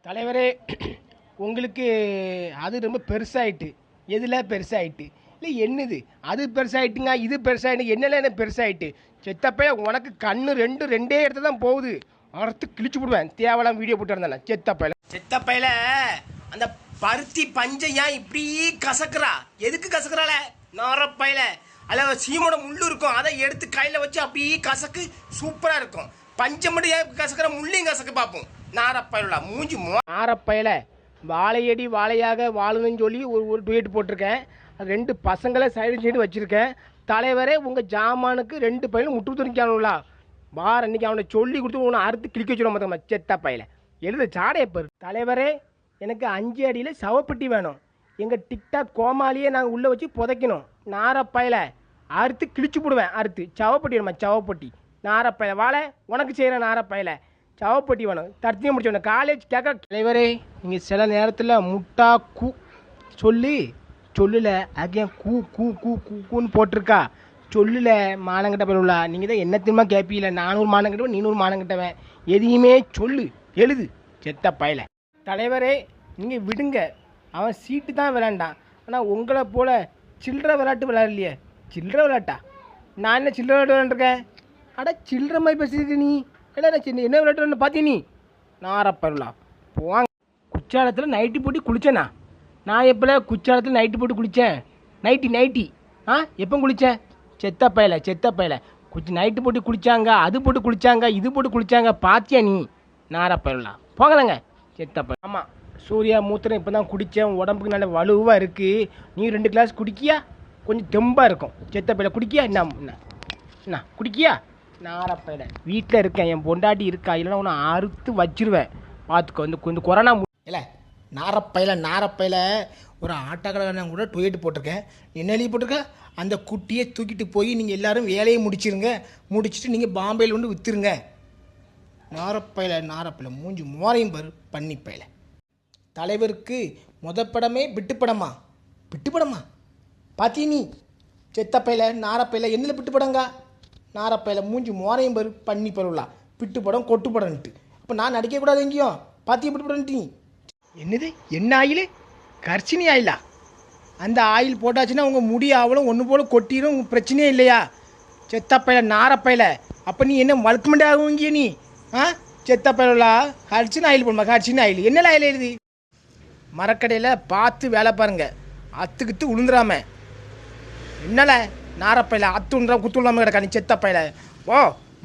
தலைவரே, உங்களுக்கு அது ரொம்ப பெருசாயிட்டு. எதில் பெருசாயிட்டு? இல்லை என்னது? அது பெருசாயிட்டுங்க, இது பெருசாயிட்டு, என்னெல்லாம் என்ன பெருசாயிட்டு? செத்தப்பைய உனக்கு கண்ணு ரெண்டே இடத்துல தான் போகுது. அறுத்து கிழிச்சு விடுவேன். தேவலாம் வீடியோ போட்டு இருந்தானே செத்தப்பையில அந்த பருத்தி பஞ்சை ஏன் இப்படி கசக்குறா? எதுக்கு கசக்குறால? நாரப்பையில அதில் சீமோட முள்ளு இருக்கும், அதை எடுத்து கையில் வச்சு அப்படியே கசக்கு, சூப்பராக இருக்கும். பஞ்சை மட்டும் ஏன் கசக்குற? முள்ளையும் கசக்கு பார்ப்போம். நாரப்பயில மூஞ்சி நாரப்பயில வாழையடி வாழையாக வாழணும்னு சொல்லி ஒரு டுயட் போட்டிருக்கேன். அது 2 பசங்களை சைடு வச்சுருக்கேன். தலைவரே, உங்கள் ஜாமானுக்கு 2 பையிலும் முட்டு துணிக்கானுங்களா? வார அன்றைக்கி அவனை சொல்லி கொடுத்து உன்னை அறுத்து கிளிக்க வச்சுடும். மொத்தமாக செத்த பையில எழுத சாடையப்பர். தலைவரே, எனக்கு 5 அடியில் சவப்பெட்டி வேணும். எங்கள் டிக்டாக் கோமாலியே நாங்கள் உள்ளே வச்சு புதைக்கணும். நாரப்பயில அறுத்து கிழிச்சு போடுவேன். அறுத்து சவப்பெட்டி வேணுமா? சவப்பெட்டி. நாரப்பயில வாழை உனக்கு செய்கிறேன். நாரப்பயில சவப்பட்டி வேணும். தர்த்தியம் முடிச்சோம். காலேஜ் கேட்க தலைவரே, நீங்கள் சில நேரத்தில் முட்டா கூ சொல்லல அகேன் கூ கூ கூ கூன்னு போட்டிருக்கா. சொல்லல மானங்கிட்ட போயிடல. நீங்கள் தான் என்ன திரும்ப கேட்பீல. 400 மானங்கிட்டவன், 300 மானங்கிட்டவன். எதையுமே சொல்லு, எழுது செத்த பயல. தலைவரே, நீங்கள் விடுங்க. அவன் சீட்டு தான் விளையாண்டான். ஆனால் உங்களை போல் சில்லற விளையாட்டு விளையாடலையே. சில்லற விளையாட்டா? நான் என்ன சில்லற விளையாட்டு விளையாண்டுருக்கேன்? அட சில்லற மாதிரி பேசிட்டு நீ என்ன விளையாட்டு பார்த்தி நீ? நாரப்பருளா போவாங்க. குச்சாலத்தில் நைட்டி போட்டு குளிச்சேண்ணா. நான் எப்போ குச்சாலத்தில் நைட்டு போட்டு குளித்தேன்? நைட்டி எப்போ குளித்தேன்? செத்த பயல நைட்டு போட்டு குளிச்சாங்க, அது போட்டு குளிச்சாங்க, இது போட்டு குளிச்சாங்க. பாத்தியா நீ? நாரப்பருளா போகலங்க செத்த பய. ஆமாம், சூர்யா மூத்திரம் இப்போ தான் குடித்தேன். உடம்புக்கு நல்ல வலுவாக இருக்குது. நீ 2 கிளாஸ் குடிக்கியா? கொஞ்சம் தெம்பாக இருக்கும். செத்த பையில குடிக்கியா? என்ன குடிக்கியா? நாரப்பையில வீட்டில் இருக்கேன். என் பொண்டாட்டி இருக்கா, இல்லைன்னா உன்னை அறுத்து வச்சிருவேன். பார்த்துக்கோ. இந்த கொரோனா இல்லை. நாரப்பையில ஒரு ஆட்டோக்காரன் கூட டொயேட்டு போட்டிருக்கேன். என்ன எழுதி போட்டிருக்க? அந்த குட்டியை தூக்கிட்டு போய் நீங்கள் எல்லோரும் வேலையை முடிச்சுட்டு நீங்கள் பாம்பேயில் வந்து விற்றுருங்க. நாரப்பையில மூஞ்சி மோரையும் பாரு பண்ணிப்பையில. தலைவருக்கு படமே விட்டுப்படமா பாத்தி நீ? செத்தப்பையில நாரப்பையில என்னில் விட்டுப்படங்க? நாரப்பையில மூஞ்சி மோரையும் பாரு பண்ணி பருவலா. பிட்டு படம் கொட்டு படம்ட்டு. அப்போ நான் நடிக்கக்கூடாது எங்கேயும்? பாத்தியம் பிட்டு படம்ட்டு நீ? என்னது? என்ன ஆயில்? கர்ச்சினி ஆயிலா? அந்த ஆயில் போட்டாச்சுன்னா உங்கள் முடி ஆவலும் ஒன்று போல் கொட்டிடும். உங்கள் பிரச்சனையே இல்லையா? செத்தப்பையில நாரப்பையில. அப்போ நீ என்ன வழுக்குமண்டி ஆகுவீங்க நீ? செத்தப்பையிலா கர்ச்சினி ஆயில் போடுமா? கர்ச்சினி ஆயில் என்னெல்லாம் ஆயில் எழுதி? மரக்கடையில் பார்த்து வேலை பாருங்க. அத்துக்கிட்டு உளுந்துடாம. என்னல நாரப்பையில அத்து உண்டுறா குத்து விடாமல் கிடக்கா நீ செத்தப்பையில. ஓ,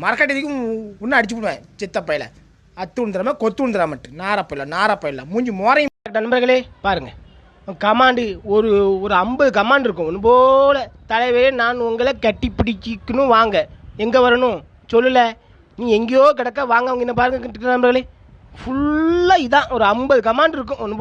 மரக்கட்டைக்கும் இன்னும் அடிச்சு விடுவேன் செத்தப்பையில. அத்து உண்டுறாம கொத்து உண்டுறாமட்டு. நாரப்பையில மூஞ்சி மோரையும். நண்பர்களே பாருங்கள், கமாண்டு ஒரு 50 கமாண்ட் இருக்கும். ஒன்று போல் தலைவரே, நான் உங்களை கட்டி பிடிச்சிக்கணும். வாங்க. எங்கே வரணும் சொல்லலை. நீ எங்கேயோ கிடக்க வாங்க. அவங்க என்ன பாருங்க நண்பர்களே, ஃபுல்லாக இதான் ஒரு 50 கமாண்ட் இருக்கும். ஒன்று